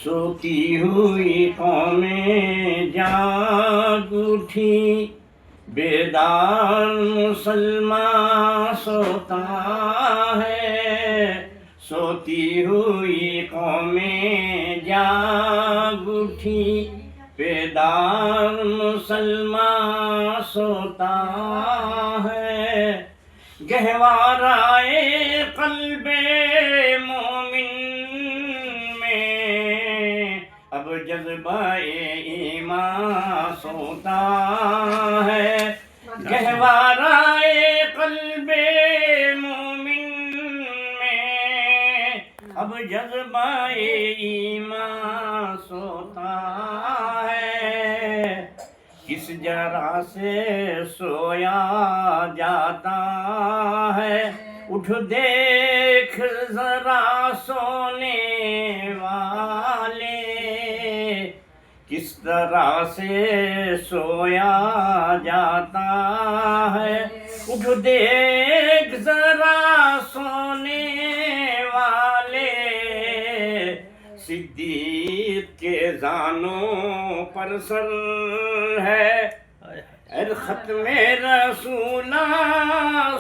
سوتی ہوئی قومیں جاگ اٹھی، بیدار مسلمان سوتا ہے۔ سوتی ہوئی قومیں جاگ اٹھی، بیدار مسلمان سوتا ہے۔ گہوارۂ قلب مومن میں اب جذبہ ایمان سوتا ہے۔ گہوارۂ قلب مومن میں اب جذبہ ایمان سوتا ہے۔ کس جرح سے سویا جاتا ہے، اٹھ دیکھ ذرا سونے والے۔ کس طرح سے سویا جاتا ہے، اٹھ دیکھ ذرا سونے والے۔ صدیق کے زانوں پر سر ہے، ختم رسولہ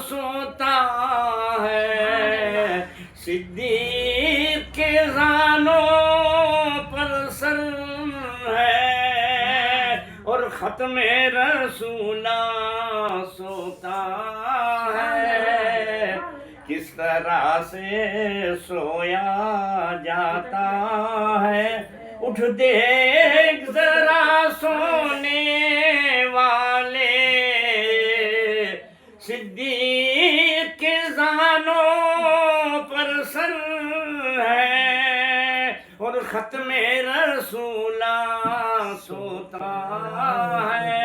سوتا ہے۔ صدیق کے زانوں پر سر ہے اور ختم رسولہ سوتا ہے۔ کس طرح سے سویا جاتا ہے، اٹھ دیکھ ذرا سونے والے۔ صدیق کے زانوں پر سر ہے اور ختم رسولہ سوتا ہے۔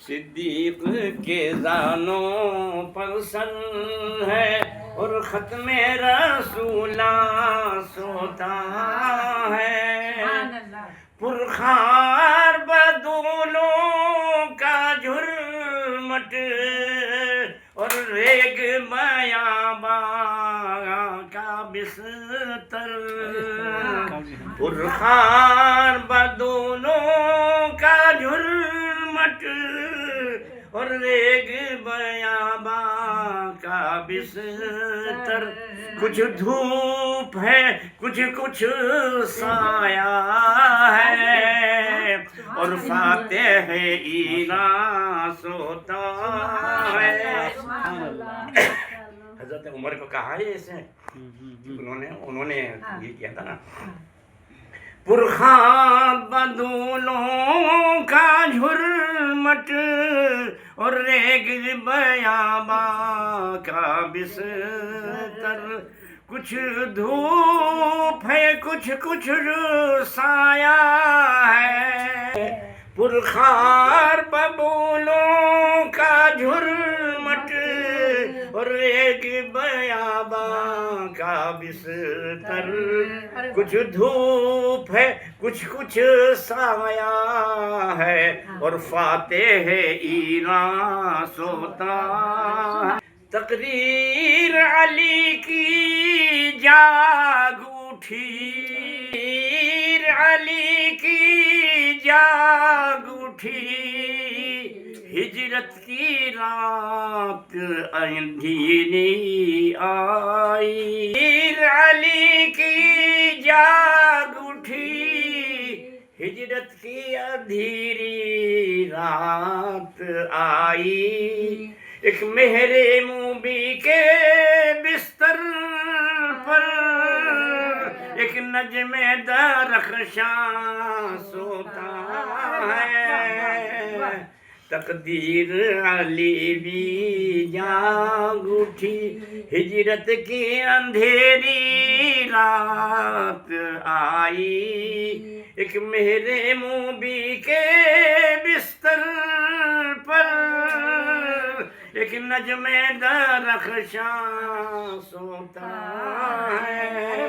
صدیق کے زانوں پر سر ہے اور ختم رسولہ سوتا ہے۔ پرخار بدولوں کا جھرمٹ اور ریگ بیاباں کا بستر۔ پرخار بدولوں کا جھرمٹ اور ریگ بیاباں کا بستر۔ کچھ دھوپ ہے، کچھ سایہ ہے اور فاتح ایران سوتا ہے۔ حضرت عمر کو کہا ہے اسے، انہوں نے یہ کیا تھا نا، پرخار بدولوں کا جھرمٹ اور ریگ بیاباں کا بستر۔ کچھ دھوپ ہے، کچھ سایہ ہے۔ پرخار بدولوں کا جھرمٹ اور ریگ بیاباں کا بستر۔ کچھ دھوپ ہے، کچھ سایہ ہے اور فاتح ایران سوتا ہے۔ تقریر علی کی جاگ اٹھی، علی کی جاگ اٹھی۔ ہجرت کی رات اندھیری آئی، علی کی جاگ اٹھی۔ ہجرت کی اندھیری رات آئی، ایک مہر موبی کے بستر پر ایک نجم درخشاں سوتا ہے۔ تقدیر علی بھی جاگ اٹھی، ہجرت کی اندھیری رات آئی، ایک مہر موبی کے بستر پر ایک نجم درخشاں سوتا ہے۔